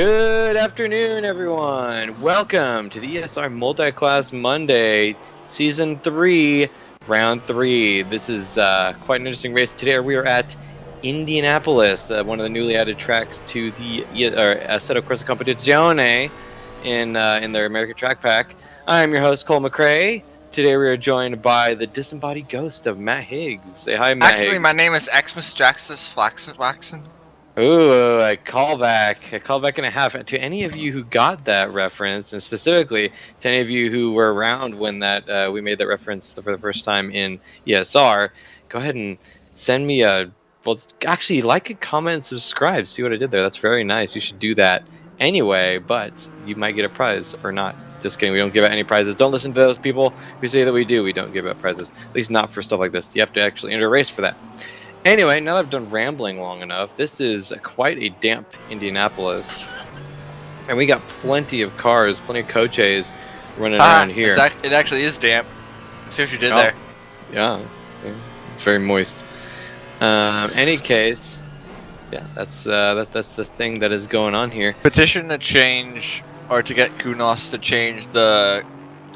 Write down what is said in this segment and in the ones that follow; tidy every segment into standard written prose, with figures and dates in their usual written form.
Good afternoon, everyone. Welcome to the ESR MultiClass Monday, Season 3, Round 3. This is quite an interesting race. Today we are at Indianapolis, one of the newly added tracks to the Assetto Corsa Competizione in their American Track Pack. I'm your host, Cole McRae. Today we are joined by the disembodied ghost of Matt Higgs. Say hi, Matt Actually, Higgs. my name is Xmas Draxus Waxen. Ooh, a callback and a half. To any of you who got that reference, and specifically to any of you who were around when that we made that reference for the first time in ESR, go ahead and send me a actually like and comment and subscribe. See what I did there? That's very nice. You should do that anyway, but you might get a prize or not. Just kidding. We don't give out any prizes. Don't listen to those people who say that we do. We don't give out prizes. At least not for stuff like this. You have to actually enter a race for that. Anyway, now that I've done rambling long enough, this is quite a damp Indianapolis. And we got plenty of cars, plenty of coaches running around here. It actually is damp. See what you did Oh, there. yeah, it's very moist. Any case, yeah, that's the thing that is going on here. Petition to change, or to get Kunos to change the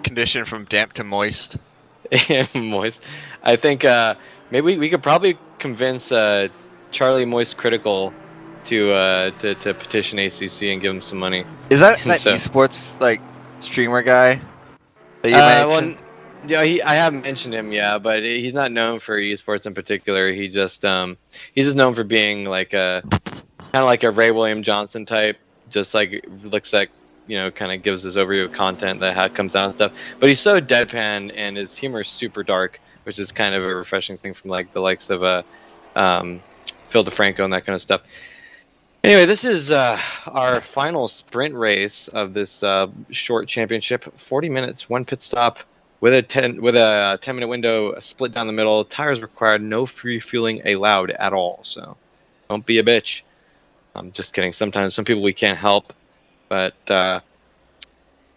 condition from damp to moist. Moist. I think maybe we could probably convince Charlie Moist Critical to petition ACC and give him some money. Is that And that so esports streamer guy that you mentioned? Yeah, I have mentioned him, yeah, but he's not known for esports in particular. He's just known for being like a kind of like a Ray William Johnson type, just like looks like kind of gives his overview of content that comes out and stuff. But he's so deadpan, and his humor is super dark, which is kind of a refreshing thing from like the likes of um, Phil DeFranco and that kind of stuff. Anyway, this is our final sprint race of this short championship. 40 minutes, one pit stop with a 10-minute window split down the middle. Tires required, no free fueling allowed at all. So don't be a bitch. I'm just kidding. Sometimes some people we can't help, but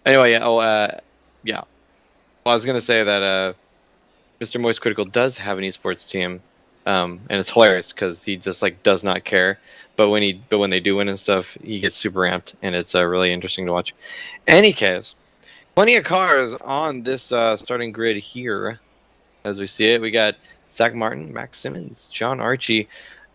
anyway, yeah. Yeah. Well, I was gonna say that Mr. Moist Critical does have an esports team, and it's hilarious because he just like does not care. But when they do win and stuff, he gets super amped, and it's really interesting to watch. Any case, plenty of cars on this starting grid here, as we see it. We got Zach Martin, Max Simmons, John Archie.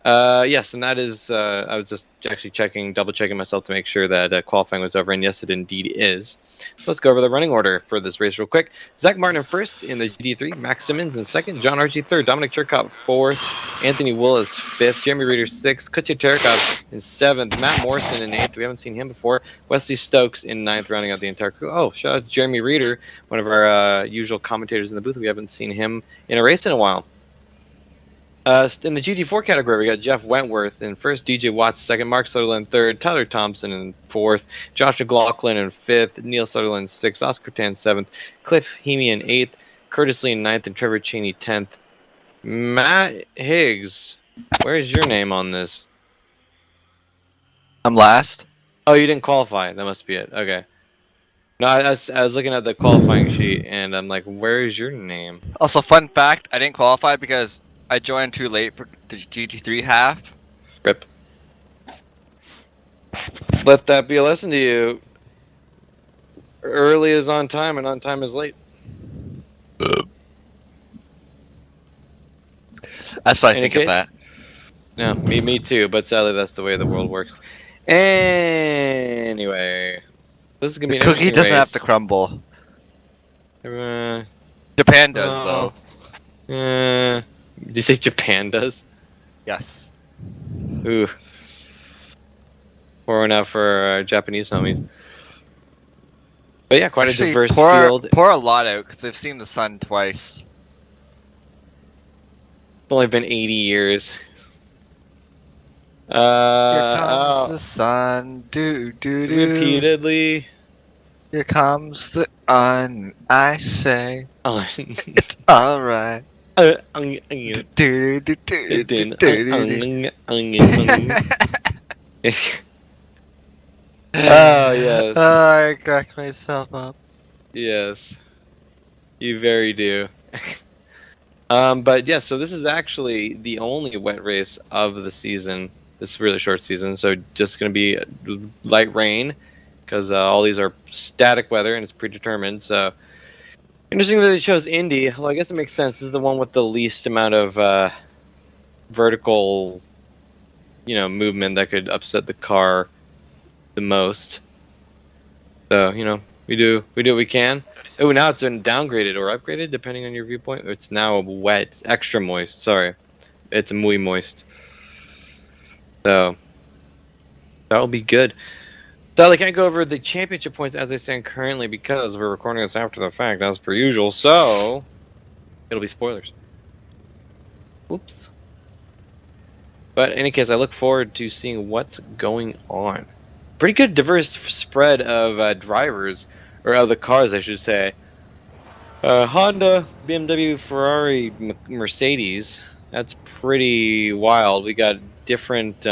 Yes, and that is. I was just actually double checking myself to make sure that qualifying was over, and yes, it indeed is. So let's go over the running order for this race real quick. Zach Martin in first in the GT3, Max Simmons in second, John Archie third, Dominic Turcotte fourth, Anthony Willis fifth, Jeremy Reeder sixth, Kutya Terekov in seventh, Matt Morrison in eighth. We haven't seen him before. Wesley Stokes in ninth, rounding out the entire crew. Oh, shout out to Jeremy Reeder, one of our usual commentators in the booth. We haven't seen him in a race in a while. In the GT4 category, we got Jeff Wentworth in first, DJ Watts second, Mark Sutherland third, Tyler Thompson in fourth, Josh McLaughlin in fifth, Neil Sutherland sixth, Oscar Tan seventh, Cliff Heamy in eighth, Curtis Lee in ninth, and Trevor Cheney 10th. Matt Higgs, where's your name on this? I'm last. Oh, you didn't qualify. That must be it. Okay. No, I was looking at the qualifying sheet, and I'm like, where's your name? Also, fun fact: I didn't qualify because I joined too late for the GT3 half. Rip. Let that be a lesson to you. Early is on time, and on time is late. That's what I think of that. Yeah, me too. But sadly, that's the way the world works. Anyway, this is gonna The be an cookie interesting doesn't have to race. crumble. Uh, Japan does, oh, though. did you say Japan does? Yes. Ooh, pouring out for our Japanese homies. But yeah, quite Actually, a diverse field. It's pour a lot out because they've seen the sun twice. only been 80 years. Here comes the sun, Repeatedly. Here comes the un. I say Oh. it's alright. Oh yes, I cracked myself up. yes, you very do. But yeah, so this is actually the only wet race of the season this really short season. So just going to be light rain because all these are static weather and it's predetermined. So interesting that it shows Indy. Well, I guess it makes sense. This is the one with the least amount of vertical, movement that could upset the car the most. So we do what we can. Oh, now it's been downgraded or upgraded depending on your viewpoint. It's now wet, extra moist. Sorry, it's muy moist. So that'll be good. So I can't go over the championship points as they stand currently because we're recording this after the fact, as per usual. So it'll be spoilers. Oops. But in any case, I look forward to seeing what's going on. Pretty good diverse spread of drivers, or of the cars, I should say. Honda, BMW, Ferrari, Mercedes. That's pretty wild. We got different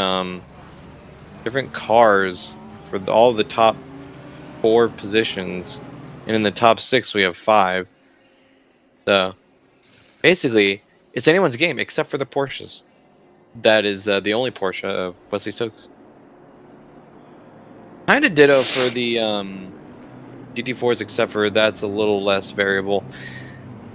cars for all the top 4 positions, and in the top 6 we have 5. So basically, it's anyone's game except for the Porsches. That is the only Porsche of Wesley Stokes. Kind of ditto for the GT4s, except for that's a little less variable.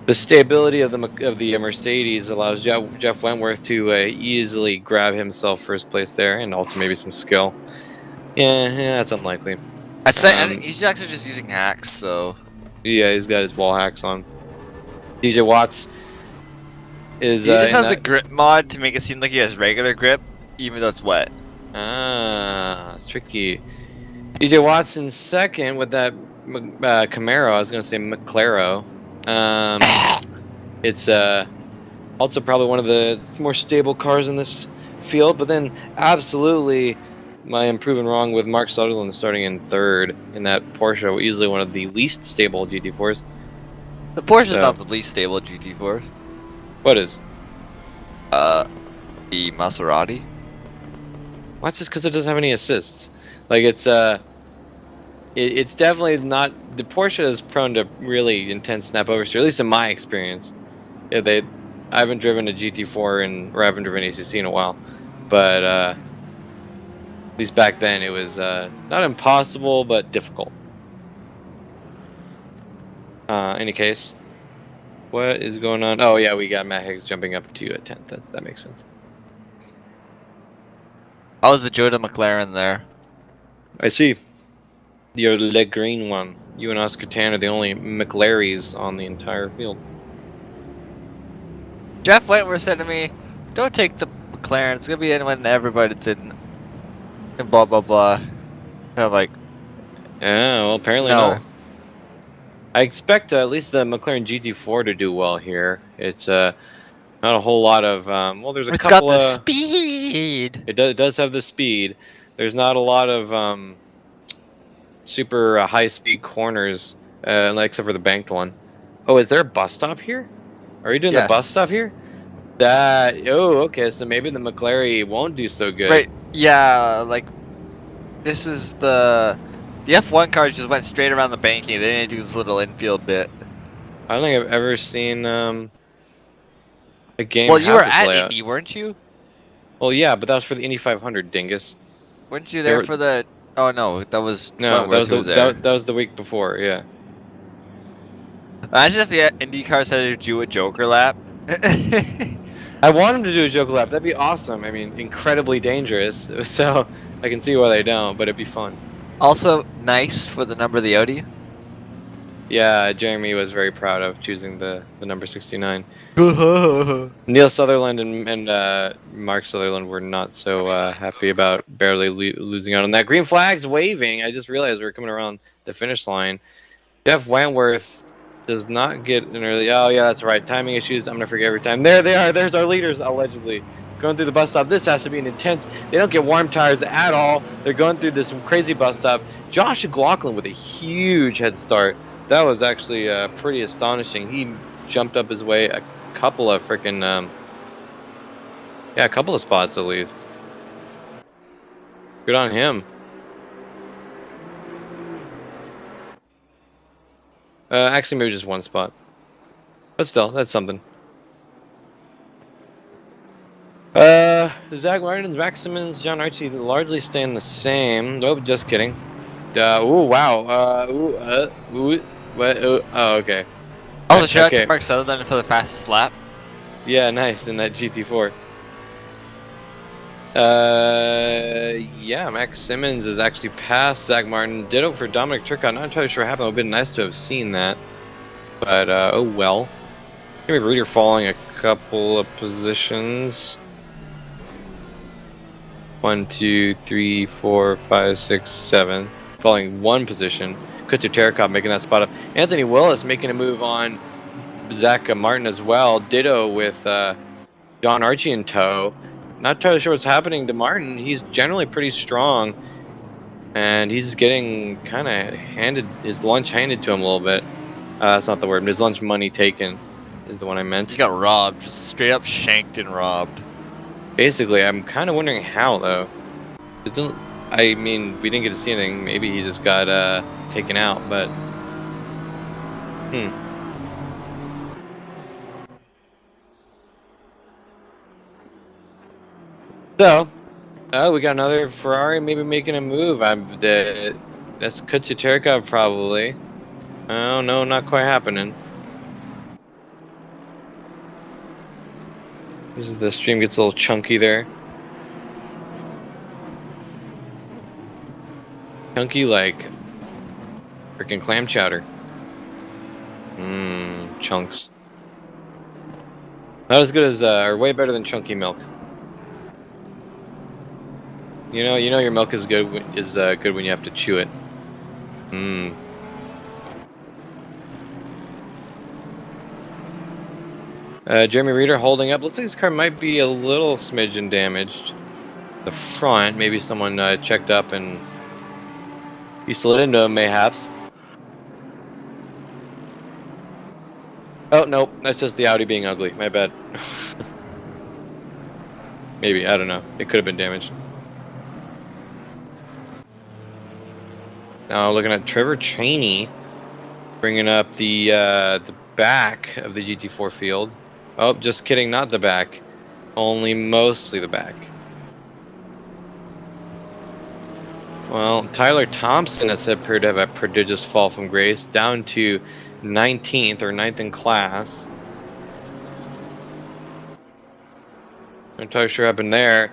The stability of the Mercedes allows Jeff Wentworth to easily grab himself first place there, and also maybe some skill. Yeah, that's unlikely. I think Um, he's actually just using hacks, so yeah, he's got his wall hacks on. DJ Watts is he just in has a that. grip mod to make it seem like he has regular grip, even though it's wet. It's tricky. DJ Watts in second with that Camaro. I was gonna say McLaren. Um, it's also probably one of the more stable cars in this field. But then, absolutely, I am proven wrong with Mark Sutherland starting in third in that Porsche, easily one of the least stable GT4s. The Porsche is So, not the least stable GT4. what is? Uh, the Maserati. Watch this because it doesn't have any assists. Like it's definitely not. The Porsche is prone to really intense snap oversteer, at least in my experience. Yeah, I haven't driven a GT4 or I haven't driven ACC in a while, but at least back then it was not impossible but difficult. Any case, what is going on? Oh yeah, we got Matt Higgs jumping up to you at 10th. That makes sense. How was the Joda McLaren there? I see. You're the green one. You and Oscar Tan are the only McLarys on the entire field. Jeff Wentworth said to me, "Don't take the McLaren. It's gonna be in when everybody's in and blah blah blah." And I'm like, Yeah, well, apparently not. no. I expect at least the McLaren GT4 to do well here. It's not a whole lot of well, there's a It's got couple the of. speed. It does have the speed. There's not a lot of super high speed corners, except for the banked one. Oh, is there a bus stop here? Are you doing the bus stop Yes. here? Okay, so maybe the McLaren won't do so good. Right. Yeah. Like this is the F1 cars just went straight around the banking. They didn't do this little infield bit. I don't think I've ever seen a game Well, you were have this at layout. Indy, weren't you? Well, yeah, but that was for the Indy 500, dingus. Weren't you They there were for the? Oh no, that was no, that Wentworth was who the was there. that was the week before. Yeah. Imagine if the Indy cars had to do a Joker lap. I want him to do a joke lap. That'd be awesome. I mean, incredibly dangerous. So I can see why they don't, but it'd be fun. Also nice for the number of the Audi. Yeah, Jeremy was very proud of choosing the number 69. Neil Sutherland and Mark Sutherland were not so happy about barely losing out on that. Green flag's waving. I just realized we were coming around the finish line. Jeff Wentworth does not get an early. Oh yeah, that's right. Timing issues. I'm gonna forget every time. There they are. There's our leaders allegedly going through the bus stop. This has to be an intense. They don't get warm tires at all. They're going through this crazy bus stop. Josh McLaughlin with a huge head start. That was actually pretty astonishing. He jumped up his way a couple of freaking yeah, a couple of spots at least. Good on him. Actually, maybe just one spot, but still, that's something. Zach Martin's, Max Simmons, John Archie largely staying the same. Nope, just kidding. Ooh, wow. What? Oh, okay. Also, shout out to Okay. Mark Sutherland for the fastest lap. Yeah, nice in that GT4. Yeah, Max Simmons is actually past Zach Martin. Ditto for Dominic Turcotte. Not entirely sure what happened. It would have been nice to have seen that. But, oh well. Maybe Reader falling a couple of positions. 1, 2, 3, 4, 5, 6, 7. Falling one position. Kutu Terracott making that spot up. Anthony Willis making a move on Zach Martin as well. Ditto with John Archie in tow. Not entirely sure what's happening to Martin. He's generally pretty strong. And he's getting kind of handed his lunch handed to him a little bit. That's not the word. His lunch money taken is the one I He meant. got robbed, just straight up shanked and robbed. Basically, I'm kind of wondering how though. It doesn't. I mean, we didn't get to see anything. Maybe he just got taken out. But hmm. So, we got another Ferrari maybe making a move. That's Kutsuterka probably. Oh no, not quite happening. The stream gets a little chunky there. Chunky like freaking clam chowder. Mmm, chunks. Not as good as, or way better than chunky milk. You know your milk is good good when you have to chew it. Mmm. Jeremy Reeder holding up. Looks like his car might be a little smidgen damaged. The front, maybe someone checked up and he slid into him, mayhaps. Oh nope, that's just the Audi being ugly. My bad. Maybe, I don't know. It could have been damaged. Now looking at Trevor Cheney, bringing up the back of the GT4 field. Oh, just kidding, not the back. Only mostly the back. Well, Tyler Thompson has appeared to have a prodigious fall from grace, down to 19th or 9th in class. I'm not entirely sure what happened there.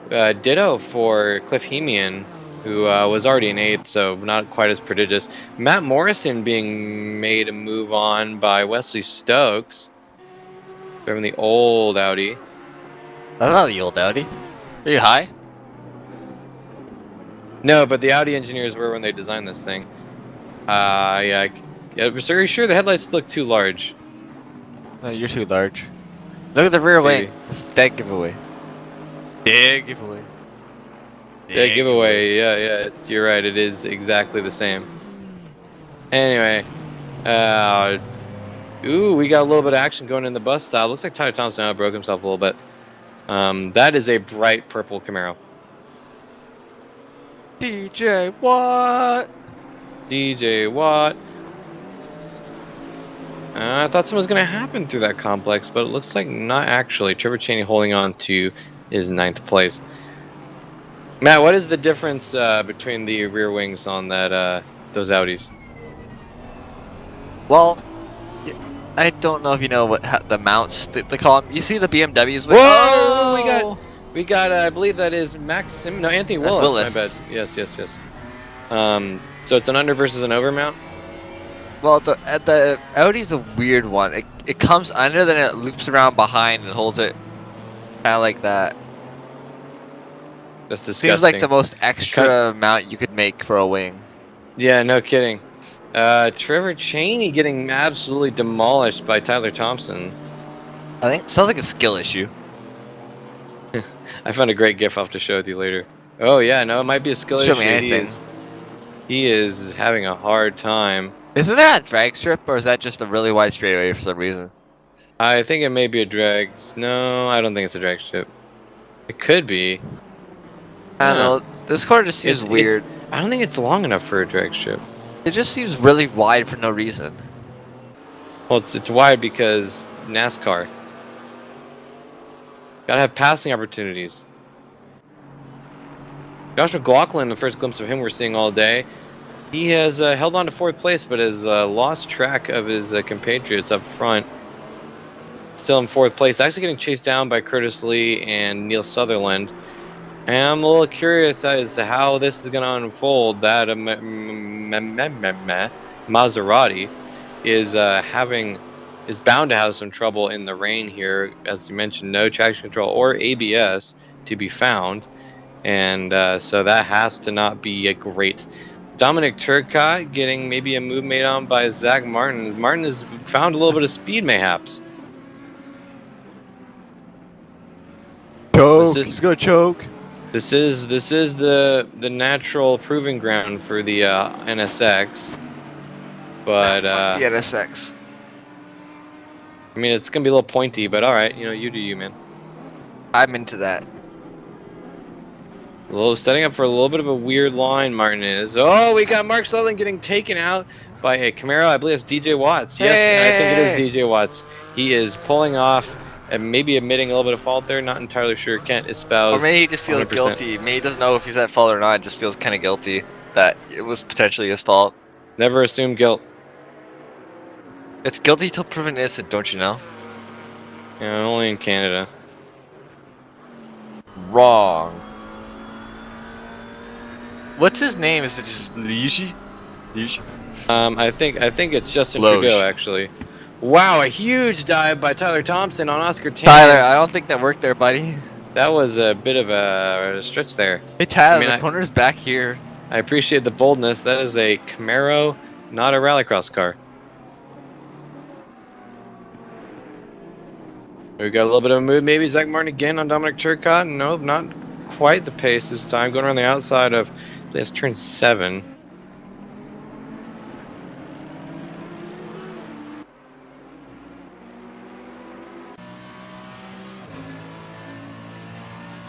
Ditto for Cliff Hemian, who was already in 8th, so not quite as prodigious. Matt Morrison being made a move on by Wesley Stokes, driving the old Audi. That's not the old Audi. Are you high? No, but the Audi engineers were when they designed this thing. Yeah, I'm very sure the headlights look too large. No, you're too large. Look at the rear wing. Maybe. It's a dead giveaway. Dead giveaway. Yeah, Dead giveaway. giveaway. Yeah, you're right. It is exactly the same. Anyway, uh, ooh, we got a little bit of action going in the bus stop. Looks like Tyler Thompson broke himself a little bit. That is a bright purple Camaro. DJ, what? DJ Watt. I thought something was going to happen through that complex, but it looks like not actually. Trevor Cheney holding on to his 9th place. Matt, what is the difference between the rear wings on that those Audis? Well, I don't know if you know what the mounts they call them. You see the BMWs with? Whoa! Oh, We got. I believe that is Max Sim. No, Anthony that's Willis. My bad. Willis. Yes. So it's an under versus an over mount. Well, the Audi's a weird one. It comes under, then it loops around behind and holds it kind of like that. That's Seems like the disgusting. most extra mount you could make for a wing. Yeah, no kidding. Trevor Cheney getting absolutely demolished by Tyler Thompson. I think sounds like a skill issue. I found a great GIF I'll have to show with you later. Oh yeah, no, it might be a skill Show me issue. anything. He is having a hard time. Isn't that a drag strip, or is that just a really wide straightaway for some reason? I think it may be a drag. No, I don't think it's a drag strip. It could be. I don't Huh. know. This car just seems It's. weird. I don't think it's long enough for a drag strip. It just seems really wide for no reason. Well, it's wide because NASCAR. Gotta have passing opportunities. Josh McLaughlin, the first glimpse of him we're seeing all day. He has held on to 4th place, but has lost track of his compatriots up front. Still in 4th place, actually getting chased down by Curtis Lee and Neil Sutherland. And I'm a little curious as to how this is going to unfold. That Maserati is bound to have some trouble in the rain here, as you mentioned. No traction control or ABS to be found, and so that has to not be a great. Dominic Turcotte getting maybe a move made on by Zach Martin. Martin has found a little bit of speed, mayhaps. This Choke. is He's gonna choke. this is the natural proving ground for the NSX, but Fuck the NSX. I mean it's gonna be a little pointy. But all right, you do you, man. I'm into that. A little setting up for a little bit of a weird line. Martin is. Oh, we got Mark Sutherland getting taken out by a Camaro. I believe it's DJ Watts. Yes, and I think it is Hey! DJ Watts. He is pulling off and maybe admitting a little bit of fault there. Not entirely sure. Can't Or espouse maybe he just feels 100%. guilty. Maybe he doesn't know if he's at fault or not. Just feels kind of guilty that it was potentially his fault. Never assume guilt. It's guilty till proven innocent, don't you know? Only in Canada. Wrong. What's his name? Is it just Liege? Liege? I think it's Justin Trudeau Loge. actually. Wow, a huge dive by Tyler Thompson on Oscar Tyler, Tannen. I don't think that worked there, buddy. That was a bit of a stretch there. Hey I Tyler, mean, the I corner's back here. I appreciate the boldness. That is a Camaro, not a rallycross car. We got a little bit of a move. Maybe Zach Martin again on Dominic Turcotte. Nope, not quite the pace this time. Going around the outside of this turn 7.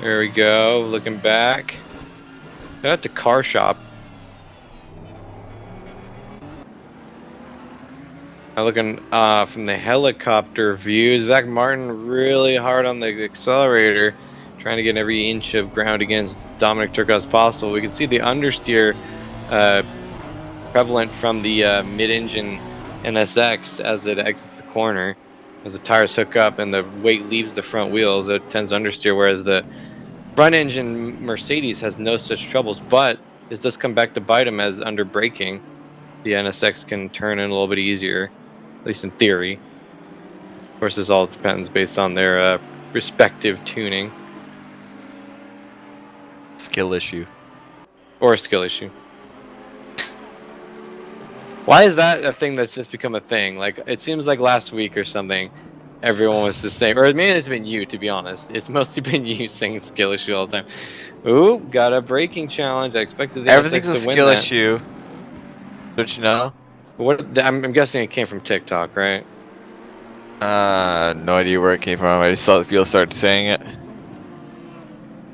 There we go. Looking back. They're at the car shop. Looking from the helicopter view, Zach Martin really hard on the accelerator, trying to get every inch of ground against Dominic Turcotte as possible. We can see the understeer prevalent from the mid-engine NSX as it exits the corner. As the tires hook up and the weight leaves the front wheels, it tends to understeer, whereas the front engine Mercedes has no such troubles, but this does come back to bite them as under braking, the NSX can turn in a little bit easier, at least in theory. Of course, this all depends based on their respective tuning Skill issue. or skill issue. Why is that a thing that's just become a thing? Like, it seems like last week or something, everyone was the same. Or maybe it's been you, to be honest. It's mostly been you saying skill issue all the time. Ooh, got a braking challenge. I expected the Everything's NSX a to win skill that. issue. Don't you know? I'm guessing it came from TikTok, right? No idea where it came from. I just saw the people start saying it.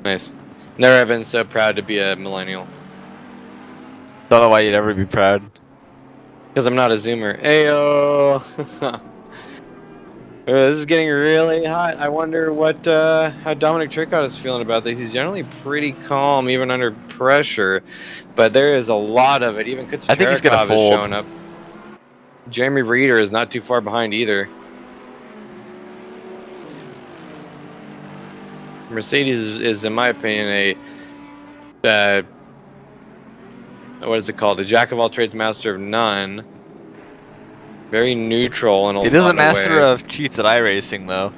Nice. Never have been so proud to be a millennial. Don't know why you'd ever be proud. Because I'm not a Zoomer. Ayo! This is getting really hot. I wonder what how Dominic Turcotte is feeling about this. He's generally pretty calm, even under pressure, but there is a lot of it. Even I think he's gonna Kucherekov is fold. showing up. Jeremy Reeder is not too far behind either. Mercedes is in my opinion, a what is it called? A jack of all trades, master of none. Very neutral in a It is a lot of master ways. of cheats at iRacing, though.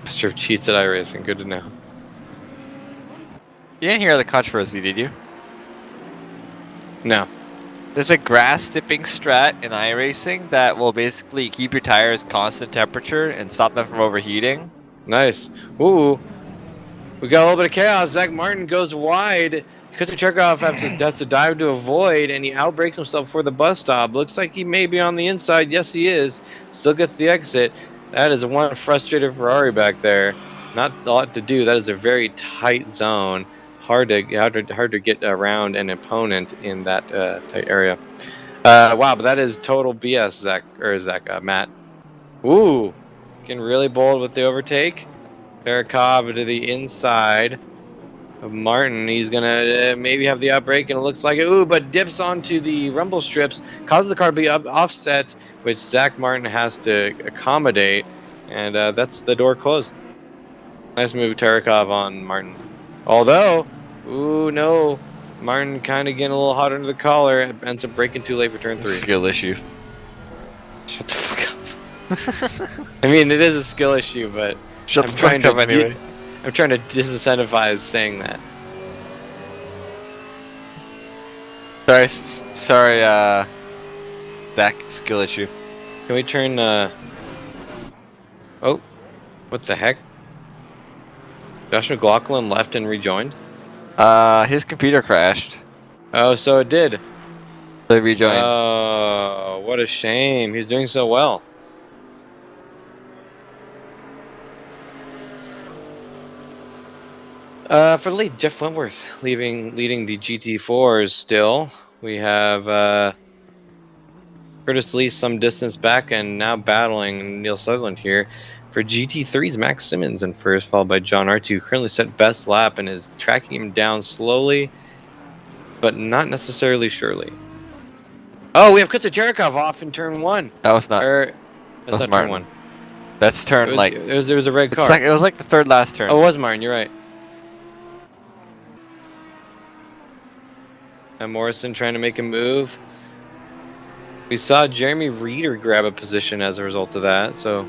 Master of cheats at iRacing. Good to know. You didn't hear the controversy, did you? No. There's a grass dipping strat in iRacing that will basically keep your tires constant temperature and stop them from overheating. Nice. Ooh. We got a little bit of chaos. Zach Martin goes wide. Kucherkov has to dive to avoid, and he outbreaks himself for the bus stop. Looks like he may be on the inside. Yes, he is. Still gets the exit. That is one frustrated Ferrari back there. Not a lot to do. That is a very tight zone. Hard to get around an opponent in that tight area. Wow, but that is total BS, Matt. Ooh, getting really bold with the overtake. Karakov to the inside. of Martin. He's gonna maybe have the outbreak, and it looks like it. Ooh, but dips onto the rumble strips, causes the car to be offset, which Zach Martin has to accommodate, and that's the door closed. Nice move, Tarakov on Martin. Although, ooh no, Martin kind of getting a little hot under the collar, ends up braking too late for turn 3. Skill issue. Shut the fuck up. I mean, it is a skill issue, but Shut the fuck up anyway. I'm trying to disincentivize saying that. Sorry, Zach, skill issue. Can we turn? Oh, what the heck? Josh McLaughlin left and rejoined. His computer crashed. Oh, so it did. They rejoined. Oh, what a shame. He's doing so well. For the lead, Jeff Wentworth leading the GT4s still. We have Curtis Lee some distance back and now battling Neil Sutherland here. For GT3's Max Simmons in first, followed by John Artu, who currently set best lap and is tracking him down slowly, but not necessarily surely. Oh, we have Kutsa Jerikov off in turn 1. That was not. Or, that's That was not turn Martin. 1. That's turn like. It was a red It's car. like it was like the third last turn. Oh, it was Martin. You're right. And Morrison trying to make a move. We saw Jeremy Reeder grab a position as a result of that. So,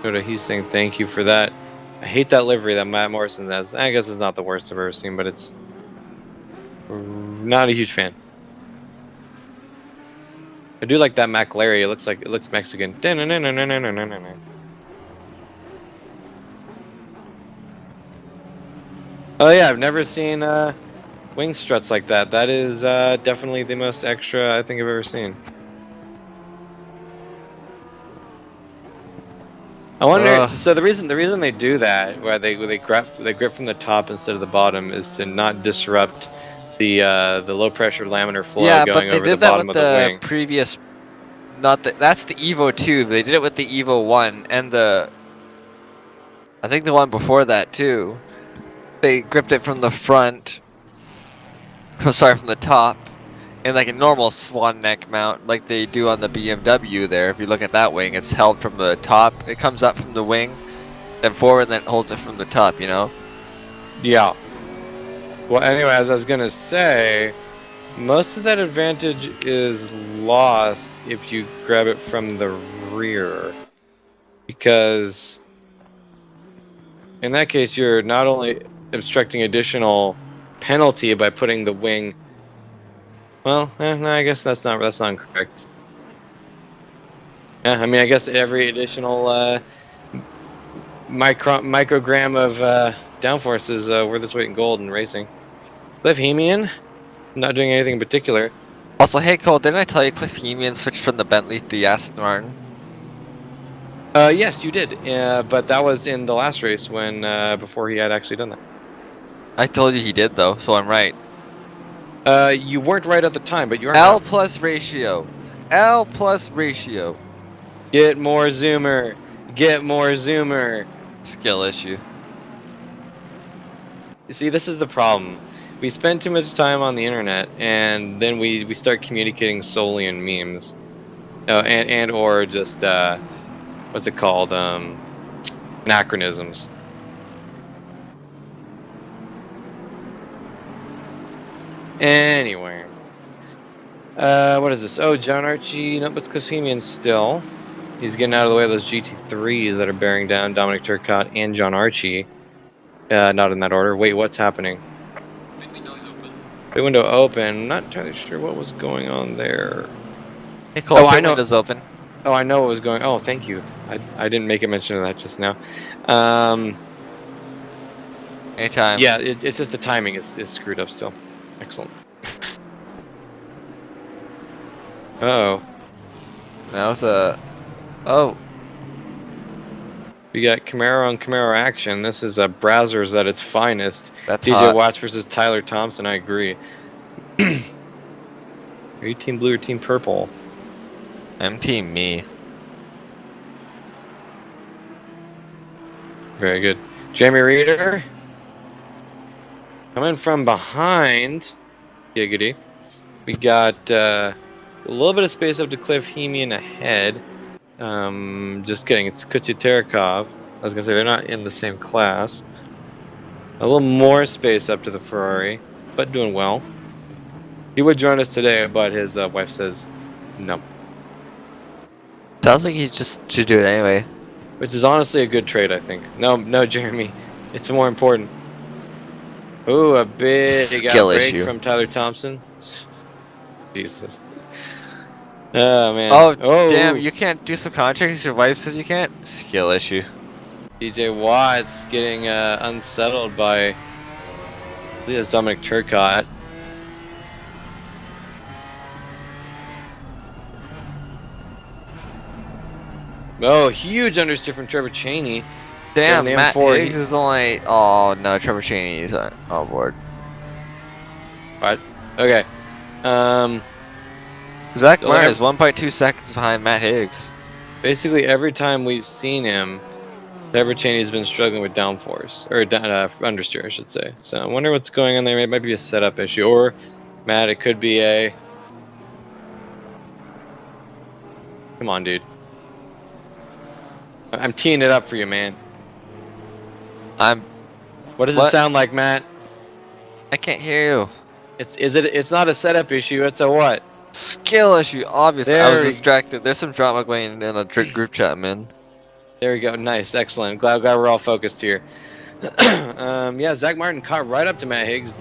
he's saying thank you for that. I hate that livery that Matt Morrison has. I guess it's not the worst I've ever seen, but it's not a huge fan. I do like that Mac Larry. It looks Mexican. Oh yeah, I've never seen wing struts like that. That is definitely the most extra I think I've ever seen. I wonder. So the reason they do that, where they grip from the top instead of the bottom, is to not disrupt the low pressure laminar flow Yeah, but going they over the did that bottom with of the the wing. previous. That's the Evo 2. They did it with the Evo 1 and I think the one before that too. They gripped it from the front. Sorry, from the top, in like a normal swan neck mount, like they do on the BMW. There, if you look at that wing, it's held from the top. It comes up from the wing, then forward, and then it holds it from the top. You know. Yeah. Well, anyway, as I was gonna say, most of that advantage is lost if you grab it from the rear, because in that case you're not only obstructing additional penalty by putting the wing. Well, no, I guess that's not correct. Yeah, I mean, I guess every additional microgram of downforce is worth its weight in gold in racing. Cliff Hemian, not doing anything in particular. Also, hey Cole, didn't I tell you Cliff Hemian switched from the Bentley to the Aston Martin? Yes, you did, but that was in the last race when before he had actually done that. I told you he did though, so I'm right. You weren't right at the time, but you are L now. plus ratio. L plus ratio. Get more zoomer. Get more zoomer. Skill issue. You see, this is the problem. We spend too much time on the internet, and then we start communicating solely in memes, and or just what's it called? Anachronisms. Anyway, what is this? Oh, John Archie. Nope, it's Cosimian still. He's getting out of the way of those GT3s that are bearing down Dominic Turcotte and John Archie. Not in that order. Wait, what's happening? The window open. I'm not entirely sure what was going on there. Hey Cole, Oh, I pit know. window's open. Oh, I know what was going. Oh, thank you. I didn't make a mention of that just now. Anytime. Yeah, it's just the timing is screwed up still. Excellent. Oh, That was a. Oh, we got Camaro on Camaro action. This is a Brazzers at its finest. that's DJ hot. Watts versus Tyler Thompson. I agree. Are you team blue or team purple? I'm team me. Very good. Jamie Reeder. Coming from behind, giggity, we got a little bit of space up to Cliff Hemian ahead. Just kidding, it's Kutsiterakov. I was gonna say they're not in the same class. A little more space up to the Ferrari, but doing well. He would join us today, but his wife says no, Sounds like he just should do it anyway. which is honestly a good trade, I think. No, no, Jeremy, it's more important. Ooh, a big Skill outbreak issue. from Tyler Thompson. Jesus. Oh man. Oh, damn, Oh, you can't do some contracts your wife says you can't? Skill issue. DJ Watts getting unsettled by Leah's Dominic Turcotte. Oh, huge understeer from Trevor Cheney. Driving the Damn, Matt M4. Higgs is only. Oh no, Trevor Cheney is on board. What? Okay. Um. Zach So like Martin is 1.2 seconds behind Matt Higgs. basically every time we've seen him, Trevor Cheney's been struggling with downforce or understeer, I should say. So I wonder what's going on there. It might be a setup issue, or Matt, it could be a. Come on, dude. I'm teeing it up for you, man. I'm. What does it What? sound like, Matt? I can't hear you. It's not a setup issue. It's a what? Skill issue, obviously. I was There we distracted. There's some drama going in a group chat, man. there we go. Nice, excellent. Glad we're all focused here. Yeah, Zach Martin caught right up to Matt Higgs,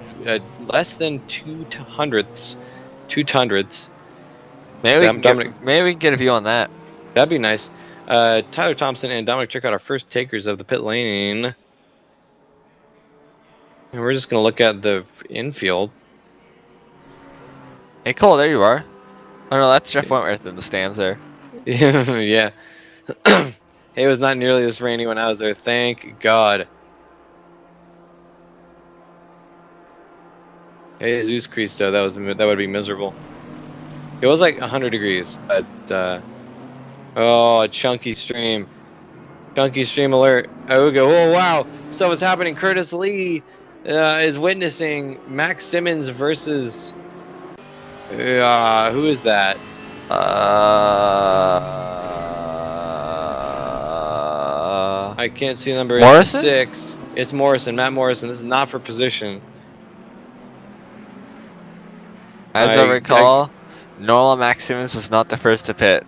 less than 2/100ths. 2/100ths. Dominic, Maybe we can get a view on that. that'd be nice. Tyler Thompson and Dominic check out our first takers of the pit lane, and we're just gonna look at the infield. Hey Cole, there you are. Oh no, that's Jeff Wentworth in the stands there. Yeah. Hey, it was not nearly this rainy when I was there. Thank God. Hey, Zeus Cristo, that would be miserable. It was like 100 degrees, but oh, a chunky stream. Chunky stream alert. Oh, we go. Oh, wow. Stuff is happening. Curtis Lee is witnessing Max Simmons versus. Who is that? I can't see number Morrison? 86. It's Morrison, Matt Morrison. This is not for position. As I I recall, Nola Max Simmons was not the first to pit.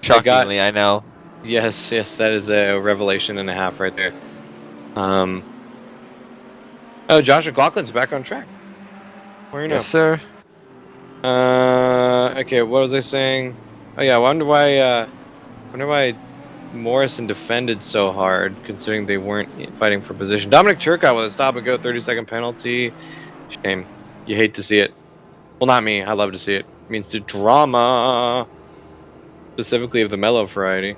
I got Shockingly, I know. yes, that is a revelation and a half right there. Um. Oh, Josh McLaughlin's back on track. Where you Yes, know? sir. Okay, what was I saying? Oh yeah, I wonder why Morrison defended so hard, considering they weren't fighting for position. Dominic Turcotte with a stop and go 30-second penalty. Shame. You hate to see it. Well, not me. I love to see it. It means the drama, specifically of the mellow variety.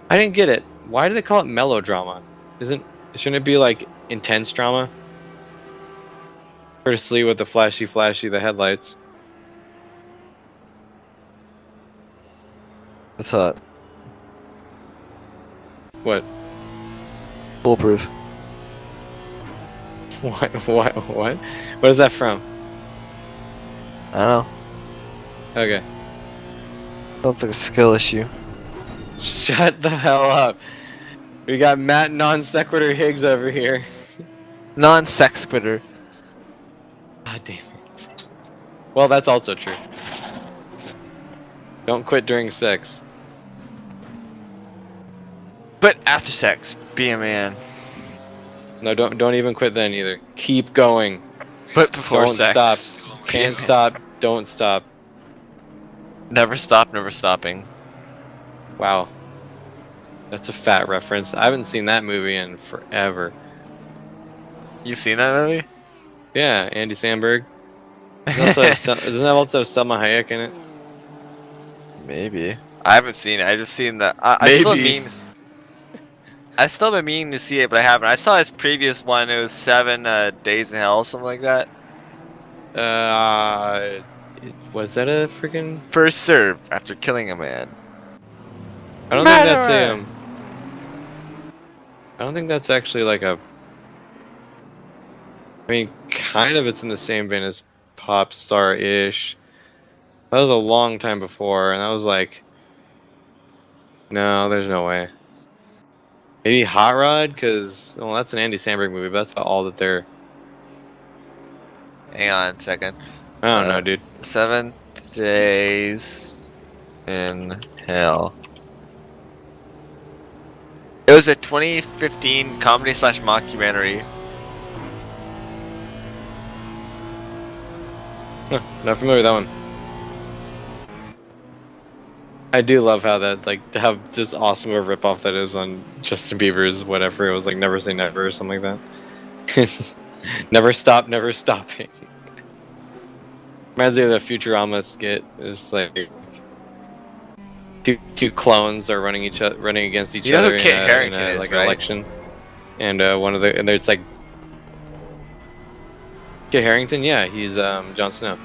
I didn't get it. Why do they call it melodrama? Shouldn't it be like intense drama? Curtis Lee with the flashy, the headlights. That's hot. What? Foolproof. What? What is that from? I don't know. Okay. Sounds like a skill issue. Shut the hell up. We got Matt non sequitur Higgs over here. Non-sex quitter. God damn it. Well, that's also true. Don't quit during sex. But after sex, be a man. No, don't even quit then either. Keep going. But before Don't stop. sex, be a Can't man. stop. Don't stop. Never stop, never stopping. Wow. That's a fat reference. I haven't seen that movie in forever. You seen that movie? Yeah, Andy Samberg. Doesn't that also have Selma Hayek in it? Maybe. I haven't seen it. I just seen the. I still Maybe. mean. I still been meaning to see it, but I haven't. I saw his previous one. It was 7 Days in Hell, something like that. Uh, was that a freaking? First serve after killing a man. I don't think that's a Murderer! I don't think that's actually like a. I mean, kind of it's in the same vein as Pop Star-ish. That was a long time before, and I was like, no, there's no way. Maybe Hot Rod, because, well, that's an Andy Samberg movie, but that's about all that they're... Hang on a second. I don't know, dude. 7 Days in Hell. It was a 2015 comedy/mockumentary. Huh, not familiar with that one. I do love how that, like, how just awesome of a ripoff that is on Justin Bieber's whatever. It was like Never Say Never or something like that. Never stop, never stopping. Reminds me of the Futurama skit. It's like two clones are running against each You know who other Kit in Harington a is, like an right? election, and it's like Kit Harington. Yeah, he's Jon Snow.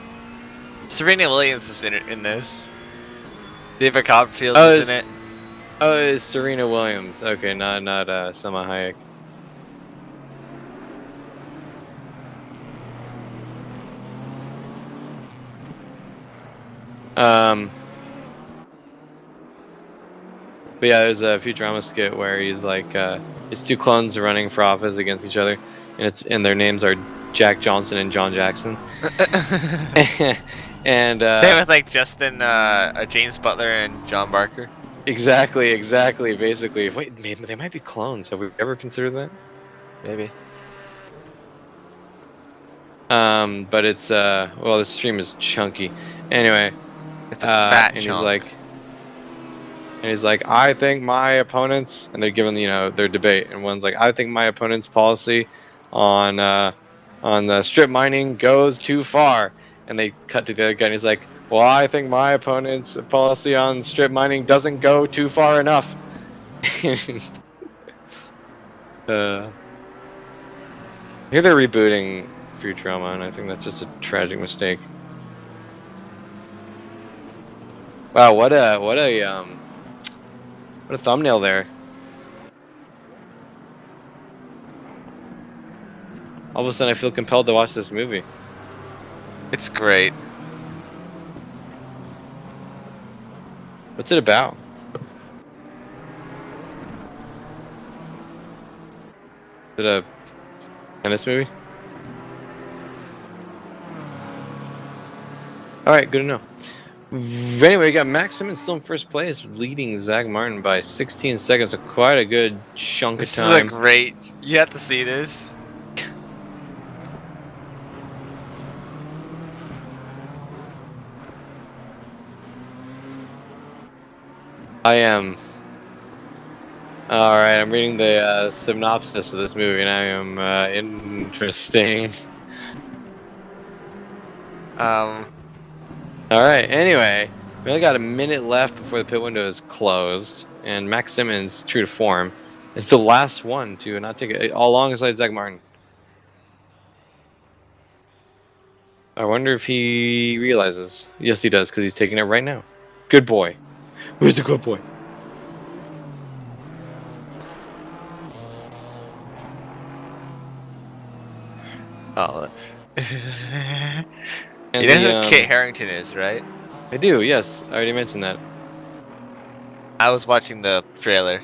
Serena Williams is in this. David Copperfield Oh, is in it. it's Serena Williams. Okay, not Selma Hayek. Um, but yeah, there's a Futurama skit where he's like, it's two clones running for office against each other, and their names are Jack Johnson and John Jackson. And Same with like Justin, James Butler and John Barker. exactly. Basically, wait, maybe they might be clones. Have we ever considered that? Maybe. But it's well, the stream is chunky. Anyway, It's a fat and chunk. he's like, I think my opponents, and they're giving their debate, and one's like, I think my opponent's policy on the strip mining goes too far, and they cut to the other guy, and he's like, well, I think my opponent's policy on strip mining doesn't go too far enough. uh, I hear they're rebooting Futurama, and I think that's just a tragic mistake. Wow, what a thumbnail there. All of a sudden, I feel compelled to watch this movie. It's great. What's it about? Is it a tennis movie? All right, good to know. Anyway, we got Max Simmons still in first place, leading Zach Martin by 16 seconds. So quite a good chunk of This is a time. great. You have to see this. I am. All right, I'm reading the synopsis of this movie, and I am interesting. Um, All right. Anyway, we only got a minute left before the pit window is closed, and Max Simmons, true to form, is the last one to not take it alongside Zach Martin. I wonder if he realizes. Yes, he does, because he's taking it right now. Good boy. Who's the good boy? oh. You And know the who Kit Harington is, right? I do. Yes, I already mentioned that. I was watching the trailer.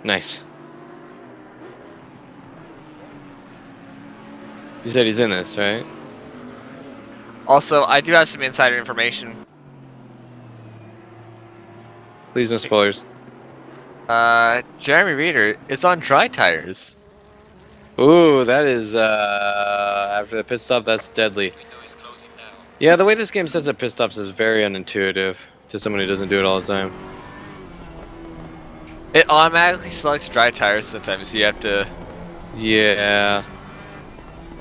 Nice. You said he's in this, right? Also, I do have some insider information. Please no spoilers. Jeremy Reader is on dry tires. Ooh, that is after the pit stop. That's deadly. Yeah, the way this game sets up pit stops is very unintuitive to someone who doesn't do it all the time. It automatically selects dry tires sometimes, so you have to. Yeah,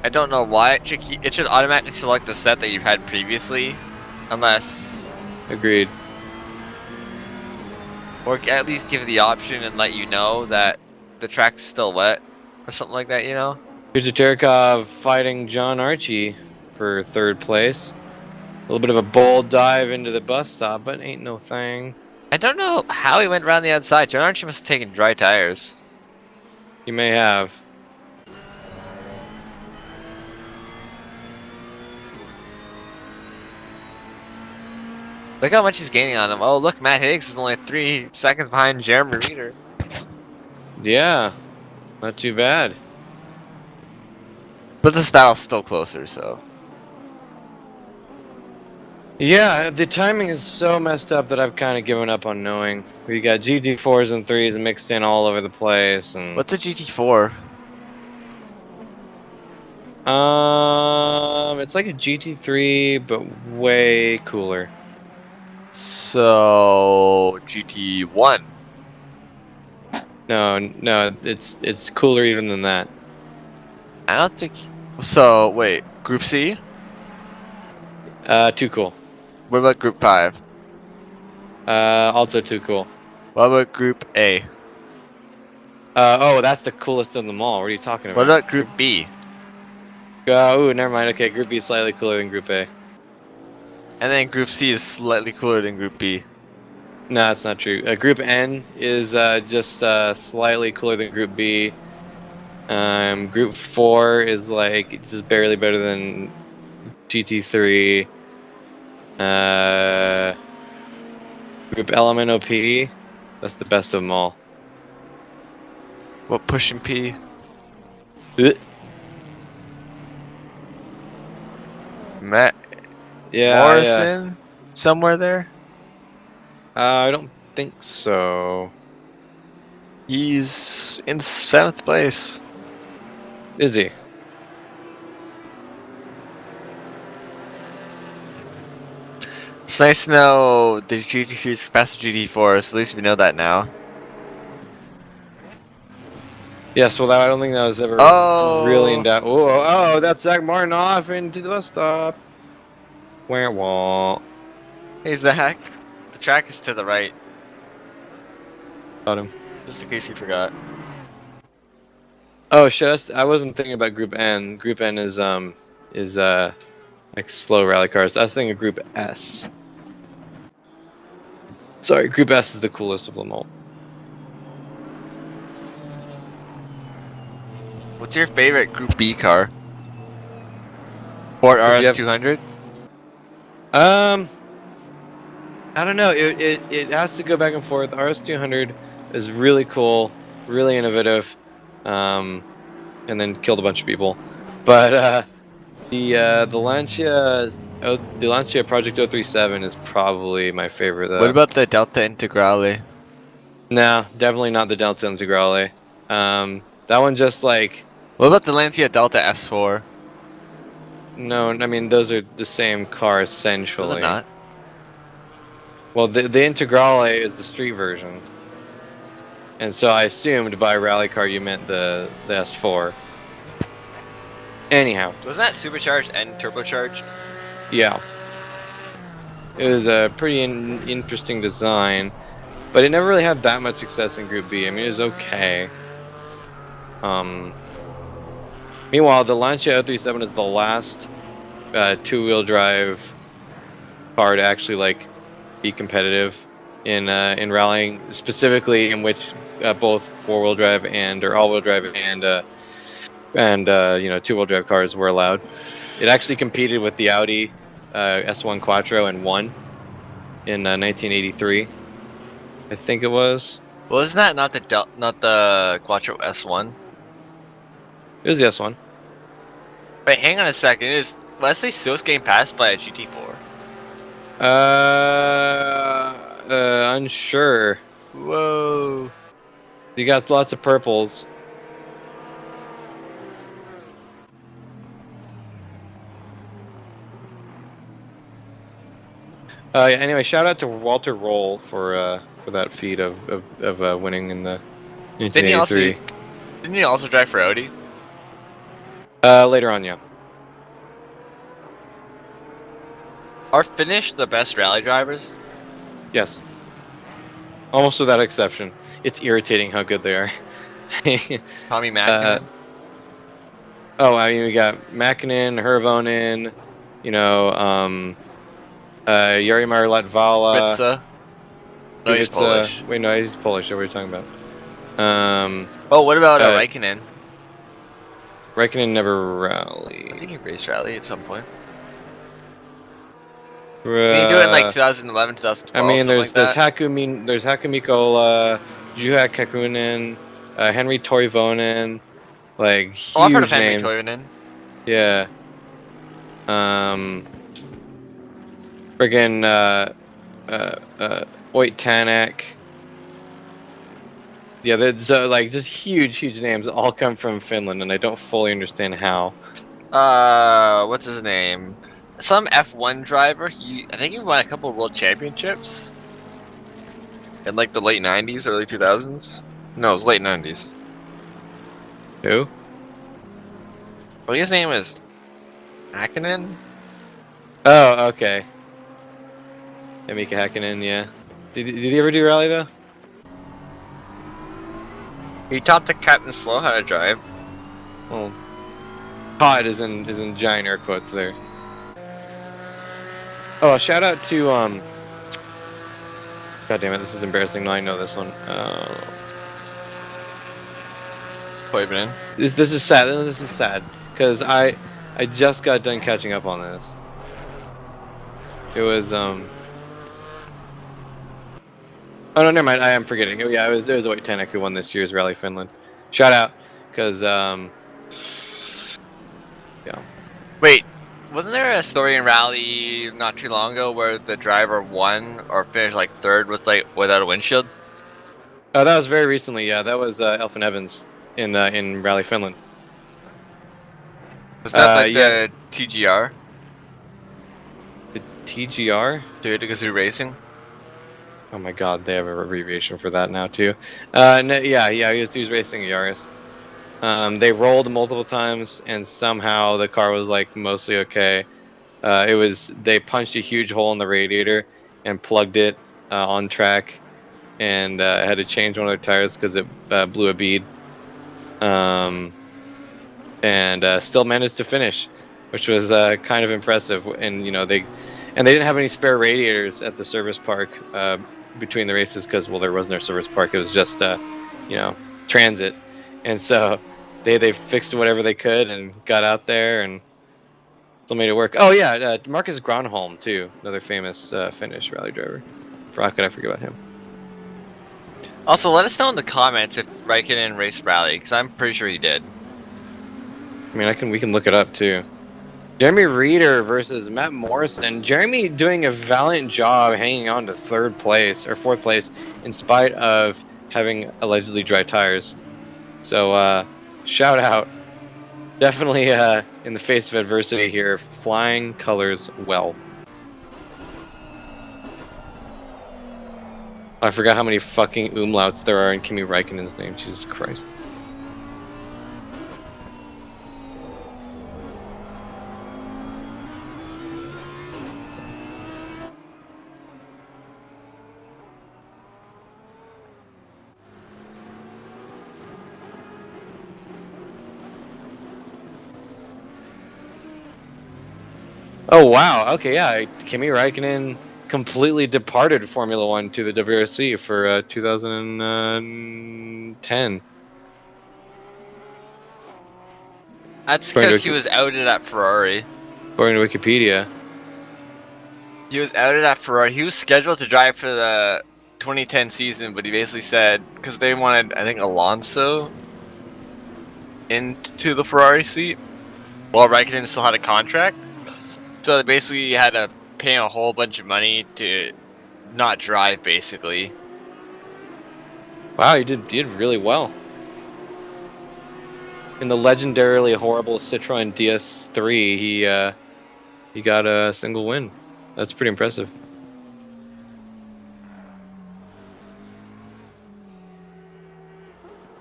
I don't know why it should automatically select the set that you've had previously, unless, agreed. or at least give the option and let you know that the track's still wet or something like that. You know. Here's Terekov fighting John Archie for third place. A little bit of a bold dive into the bus stop, but ain't no thing. I don't know how he went around the outside. John Archie must have taken dry tires. You may have. Look how much he's gaining on him. Oh, look, Matt Higgs is only 3 seconds behind Jeremy Reeder. Yeah, not too bad. But this battle's still closer, so. Yeah, the timing is so messed up that I've kind of given up on knowing. We got GT4s and 3s mixed in all over the place, and What's a GT4? it's like a GT3 but way cooler. So, GT1. No, no, it's cooler even than that. I don't think. So, wait, Group C? Too cool. What about Group 5? Also too cool. What about Group A? Oh, that's the coolest of them all. What are you talking What about? about Group B? Ooh, never mind. Okay, Group B is slightly cooler than Group A. And then Group C is slightly cooler than Group B. No, that's not true. Group N is just slightly cooler than Group B. Group 4 is like just barely better than GT3. Uh, Group LMNOP, that's the best of them all. What pushing P? Ugh. Matt Yeah, Morrison? Somewhere there? I don't think so. He's in 7th place. Is he? It's nice to know the GT3 is faster GT4, so at least we know that now. Yes. Well, I don't think that was ever really in Oh, doubt. Oh, that's Zach Martin off into the bus stop. Wah wah. hey Zach. The track is to the right, Got him. just in case you forgot. Oh shit! I wasn't thinking about Group N. Group N is like slow rally cars. I was thinking of Group S. Sorry, Group S is the coolest of them all. What's your favorite Group B car? Ford If you have RS200? I don't know. It has to go back and forth. RS200 is really cool, really innovative, and then killed a bunch of people. But the Lancia, the Lancia Project 037 is probably my favorite What though. about the Delta Integrale? No, definitely not the Delta Integrale. That one just like What about the Lancia Delta S4? no. I mean those are the same car No, they're essentially. not. Well, the Integrale is the street version. And so I assumed by rally car you meant the S4. Anyhow, Wasn't that supercharged and turbocharged? yeah, it was a pretty interesting design, but it never really had that much success in Group B. I mean, it was okay. Um, Meanwhile, the Lancia 037 is the last two-wheel drive car to actually like be competitive in rallying, specifically in which both four-wheel drive and or all-wheel drive and two-wheel drive cars were allowed. It actually competed with the Audi S1 Quattro and won in 1983, I think it was. Well, isn't that not the Quattro S1? It was the S1. Wait, hang on a second. Is Leslie Seals getting passed by a GT4? Unsure. Whoa. You got lots of purples. Yeah, anyway, shout out to Walter Roll for that feat of winning in the Didn't he also 1983. didn't he also drive for Audi? Later on, yeah. Are Finnish the best rally drivers? Yes. Almost without exception. It's irritating how good they are. Tommy uh, Mäkinen? I mean, we got Makinen, Hervonen, Yarimar Latvala, Kubica? No, he's Kubica. Polish. Wait, no, he's Polish. What are you talking about? Um, Oh, what about uh, Raikkonen? Raikkonen never I rallied. think he raced rally at some point. Did he do it in like Uh, 2011, I 2012, mean, something like that? there's Hakumikola, Juha Kakunen, Henry Toivonen, like Oh, I've heard of huge Henry names. Toivonen. Yeah. Um, friggin' Oit Tanak. Yeah, there's like just huge names all come from Finland, and I don't fully understand how. What's his name? Some F1 driver. I think he won a couple of world championships in like the late 90s, early 2000s. No, it was late 90s. Who? I think his name was Hakkinen. Oh, okay. Yeah, Mika Hakkinen, yeah. Did he ever do rally though? He taught the Captain Slow how to drive. Well, taught is in giant air quotes there. Oh, shout out to God damn it, this is embarrassing. Now I know this one. Toivonen. This is sad. This is sad because I just got done catching up on this. It was Oh no, never mind. I am forgetting. Oh yeah, it was White Tanek who won this year's Rally Finland. Shout out because yeah. Wait, wasn't there a story in Rally not too long ago where the driver won or finished like third with like without a windshield? Oh, that was very recently. Yeah, that was Elfin Evans in Rally Finland. Was that like Yeah, the TGR? the TGR. Toyota Gazoo Racing? Oh my God, they have an abbreviation for that now too. No, yeah, he was racing a Yaris. They rolled multiple times, and somehow the car was like mostly okay. They punched a huge hole in the radiator and plugged it on track, and had to change one of their tires because it blew a bead. Um, and still managed to finish, which was kind of impressive. And they didn't have any spare radiators at the service park between the races because there was no service park. It was just transit, and so they fixed whatever they could and got out there and still made it work. Oh yeah, Marcus Gronholm too, another famous Finnish rally driver. How could I forget about him? Also, let us know in the comments if Raikkonen raced Rally, because I'm pretty sure he did. I mean, we can look it up too. Jeremy Reeder versus Matt Morrison. Jeremy doing a valiant job hanging on to third place or fourth place in spite of having allegedly dry tires. So shout out. Definitely in the face of adversity here, flying colors well. I forgot how many fucking umlauts there are in Kimi Räikkönen's name. Jesus Christ. Oh wow. Okay, yeah. Kimi Räikkönen completely departed Formula One to the WRC for 2010. That's According because he to, was outed at Ferrari. according to Wikipedia. He was outed at Ferrari. He was scheduled to drive for the 2010 season, but he basically said because they wanted, I think, Alonso into the Ferrari seat, while Raikkonen still had a contract. So they basically had to pay him a whole bunch of money to not drive, basically. Wow, you did really well. In the legendarily horrible Citroen DS3, he got a single win. That's pretty impressive.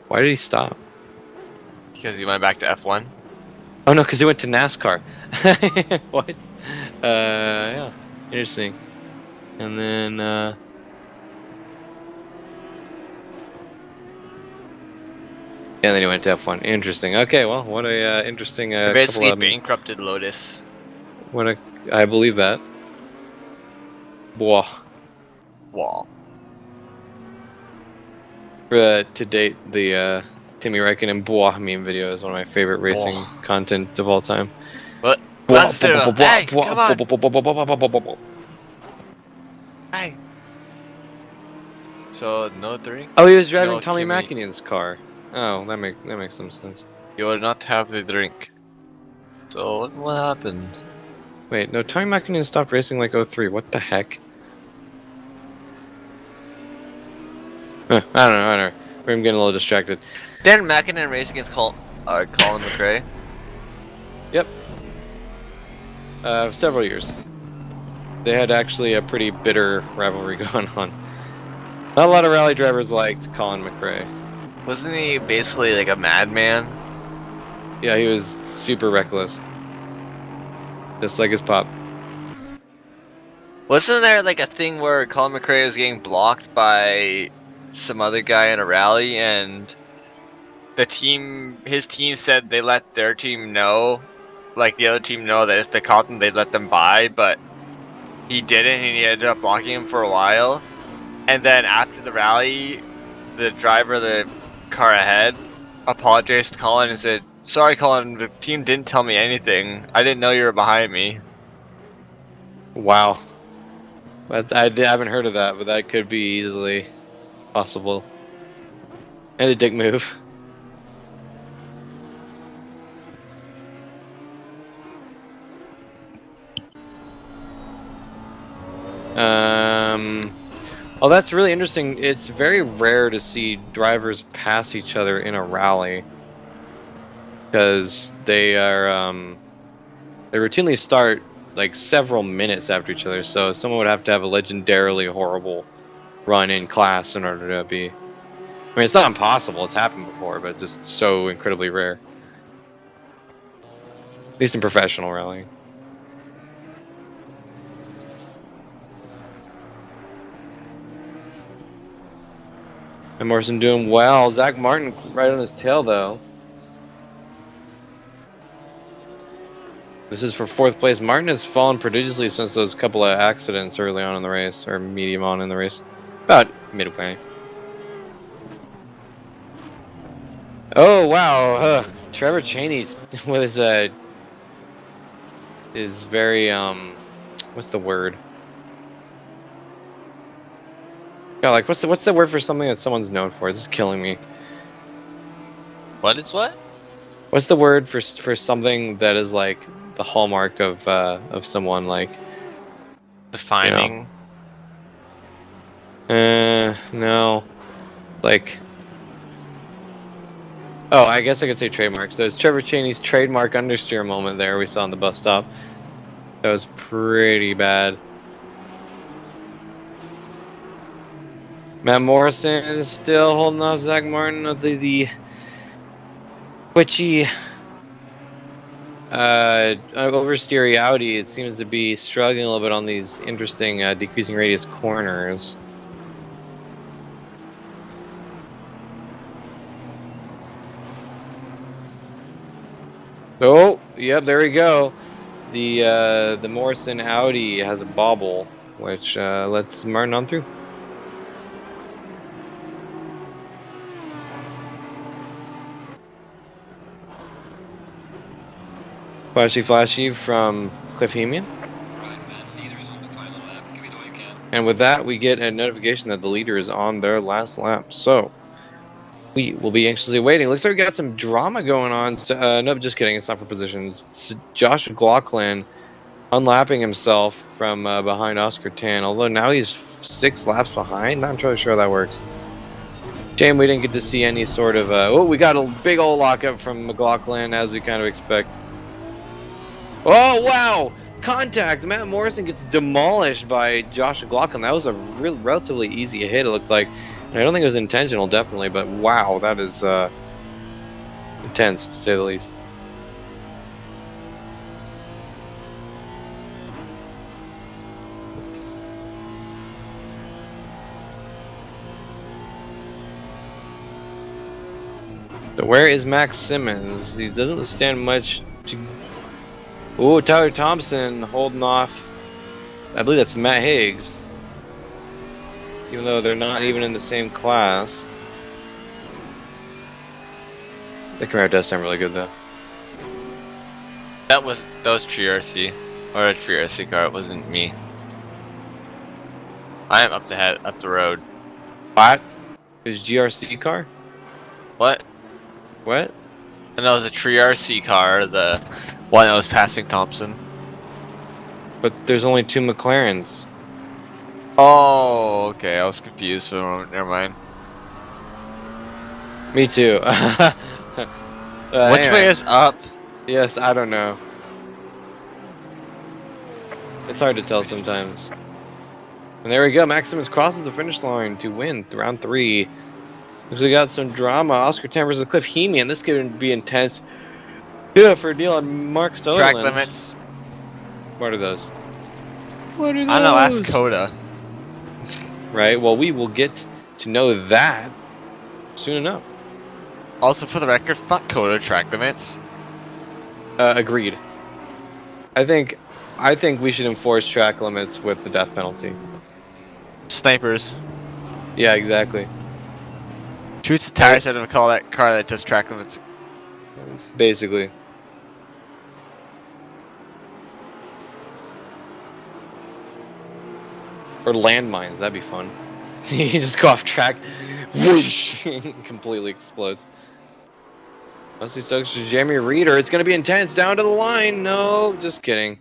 Why did he stop? Because he went back to F1. Oh no, because he went to NASCAR. What? Yeah, interesting. And then yeah, then he went to F1. Interesting. Okay, well, what a interesting They couple basically of bankrupted Lotus. what a I believe that. Boah. Wall. To date, the Timmy Räikkönen Boah meme video is one of my favorite racing content of all time. What? Boah, Let's boah, do boah, it. boah, Hey, boah, come boah, on. boah, boah, boah, boah, boah, boah, boah, boah. So no drink. Oh, he was driving No, Tommy Kimmy. McKinnon's car. Oh, that makes some sense. You will not have the drink. So what happened? Wait, no, Tommy McKinnon stopped racing like '03. What the heck? I don't know. I'm getting a little distracted. Didn't McKinnon race against Colin McRae? Yep. Several years. They had actually a pretty bitter rivalry going on. Not a lot of rally drivers liked Colin McRae. Wasn't he basically like a madman? Yeah, he was super reckless. Just like his pop. Wasn't there like a thing where Colin McRae was getting blocked by some other guy in a rally, and his team said they let their team know, like the other team know that if they caught them, they'd let them by, but he didn't, and he ended up blocking him for a while. And then after the rally, the driver of the car ahead apologized to Colin and said, "Sorry, Colin, the team didn't tell me anything. I didn't know you were behind me." Wow. Haven't heard of that, but that could be easily possible. And a dick move. Oh, that's really interesting. It's very rare to see drivers pass each other in a rally because they routinely start like several minutes after each other. So someone would have to have a legendarily horrible run in class in order to be. I mean, it's not impossible. It's happened before, but just so incredibly rare. At least in professional rallying. And Morrison doing well. Zach Martin right on his tail, though. This is for 4th place. Martin has fallen prodigiously since those couple of accidents early on in the race, or medium on in the race. About midway. Oh, wow. Trevor Cheney with his, is very, what's the word? Yeah, like, what's the word for something that someone's known for? This is killing me. What is what? What's the word for something that is like the hallmark of someone, like, you know? Defining. No. Like, oh, I guess I could say trademark. So it's Trevor Cheney's trademark understeer moment there we saw on the bus stop. That was pretty bad. Matt Morrison is still holding off Zach Martin of the twitchy oversteery Audi. It seems to be struggling a little bit on these interesting decreasing radius corners. Oh, yep, there we go. The Morrison Audi has a bobble, which lets Martin on through. Flashy from Cliff Hemian. And with that, we get a notification that the leader is on their last lap. So we will be anxiously waiting. Looks like we got some drama going on. No, just kidding. It's not for positions. It's Josh McLaughlin unlapping himself from behind Oscar Tan. Although now he's 6 laps behind. Not entirely sure how that works. Shame we didn't get to see any sort of. Oh, we got a big old lockup from McLaughlin, as we kind of expect. Oh, wow! Contact! Matt Morrison gets demolished by Josh McLaughlin. That was a relatively easy hit, it looked like. And I don't think it was intentional, definitely, but wow, that is intense, to say the least. So where is Max Simmons? He doesn't stand much to... Ooh, Tyler Thompson holding off. I believe that's Matt Higgs. Even though they're not even in the same class. The Camaro does sound really good, though. That was TRC, or a TRC car. It wasn't me. I am up the road. What? His GRC car? What? What? And that was a Tree RC car, the one that was passing Thompson. But there's only 2 McLarens. Oh, okay. I was confused for a moment. Never mind. Me too. Which way Anyway, is up? yes, I don't know. It's hard to tell sometimes. And there we go. Maximus crosses the finish line to win round 3. Looks like we got some drama. Oscar Tan versus Cliff Heamy, and this could be intense. Yeah, for Neil and Mark Track Sutherland. limits. What are those? What are I don't know. Ask those? COTA. Right. Well, we will get to know that soon enough. Also, for the record, fuck COTA track limits. Agreed. I think I think we should enforce track limits with the death penalty. Snipers. Yeah, exactly. Shoots the And tires out of a car that does track limits. basically, or landmines. That'd be fun. See, you just go off track, whoosh, completely explodes. Wesley Stokes to Jeremy Reeder. It's gonna be intense down to the line. No, just kidding.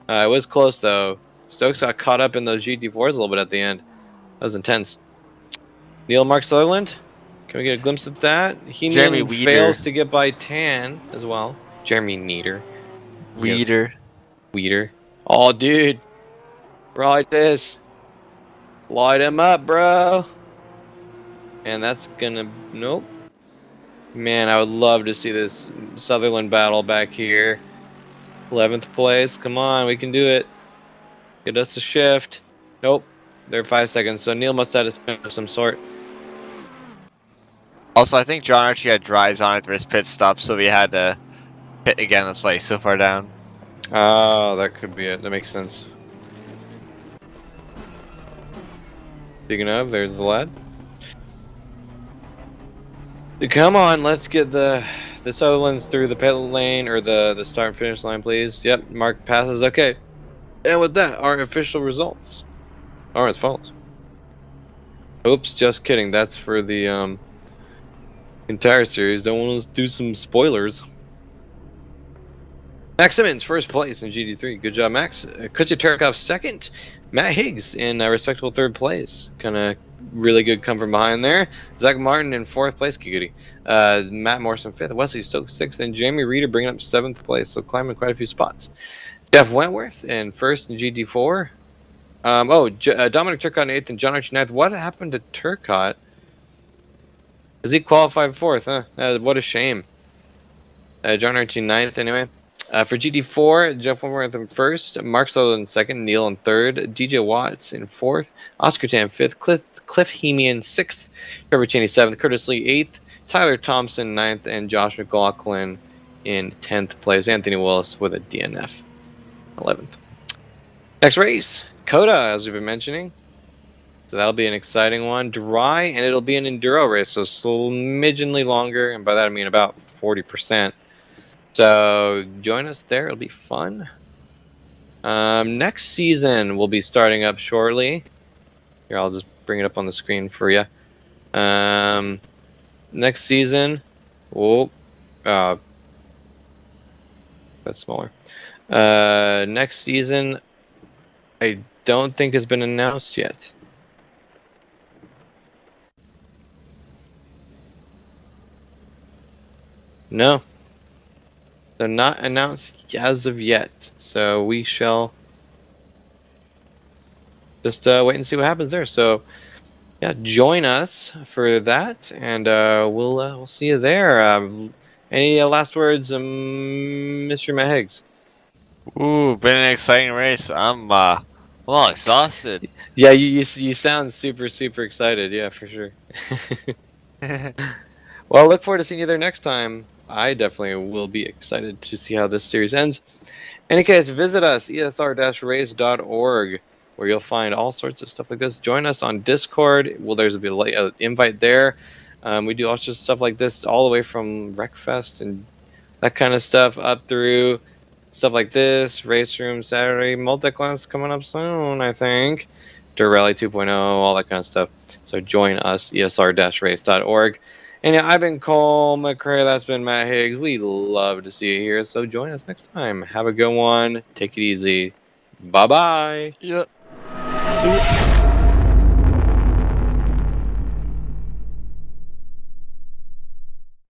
It was close though. Stokes got caught up in those GT4s a little bit at the end. That was intense. Neil Mark Sutherland. Can we get a glimpse of that? Jeremy Heinian Weeder. fails to get by Tan as well. Jeremy Neater. Yep. Weeder. Weeder. Oh, dude. Right this. Light him up, bro. And that's gonna... Nope. Man, I would love to see this Sutherland battle back here. 11th place. Come on, we can do it. Get us a shift. Nope. They're 5 seconds, so Neil must have had a spin of some sort. Also, I think John Archie had dries on it for his pit stop, so we had to pit again. That's why he's so far down. Oh, that could be it. That makes sense. Speaking of, there's the lad. Come on, let's get the Sutherlands through the pit lane or the start and finish line, please. Yep, Mark passes. Okay. And with that, our official results are as follows. Oops, just kidding. That's for the entire series. Don't want to do some spoilers. Max Simmons, first place in GT3. Good job, Max. Kutya Terekov, second. Matt Higgs in respectable third place. Kind of really good come from behind there. Zach Martin in fourth place. Goody. Matt Morrison fifth. Wesley Stokes sixth. And Jamie Reeder bringing up seventh place. So climbing quite a few spots. Jeff Wentworth in first in GT4. Dominic Turcotte in eighth and John Archie ninth. What happened to Turcotte? Does he qualify fourth? Huh? What a shame. John Archie ninth anyway. For GT4, Jeff Wentworth in first, Mark Sutherland in second, Neil in third, DJ Watts in fourth, Oscar Tan fifth, Cliff Heamy in sixth, Trevor Cheney seventh, Curtis Lee eighth, Tyler Thompson ninth, and Josh McLaughlin in 10th place. Anthony Willis with a DNF 11th. Next race, COTA, as we've been mentioning. So that'll be an exciting one. Dry, and it'll be an enduro race, so smidgenly longer, and by that I mean about 40%. So join us there. It'll be fun. Next season will be starting up shortly. Here, I'll just bring it up on the screen for you. Next season, that's smaller. Next season, I don't think has been announced yet. No. They're not announced as of yet. So we shall just wait and see what happens there. So yeah, join us for that, and we'll see you there. Any last words, Mr. Matt Higgs? Ooh, been an exciting race. I'm well exhausted. Yeah, you sound super excited. Yeah, for sure. Well, I look forward to seeing you there next time. I definitely will be excited to see how this series ends. In any case, visit us, esr-race.org, where you'll find all sorts of stuff like this. Join us on Discord. Well, there's an invite there. We do all sorts of stuff like this, all the way from Wreckfest and that kind of stuff up through stuff like this. Race Room Saturday, MultiClass coming up soon, I think. Dirt Rally 2.0, all that kind of stuff. So join us, esr-race.org. And yeah, I've been Cole McCray. That's been Matt Higgs. We love to see you here. So join us next time. Have a good one. Take it easy. Bye-bye. Yep.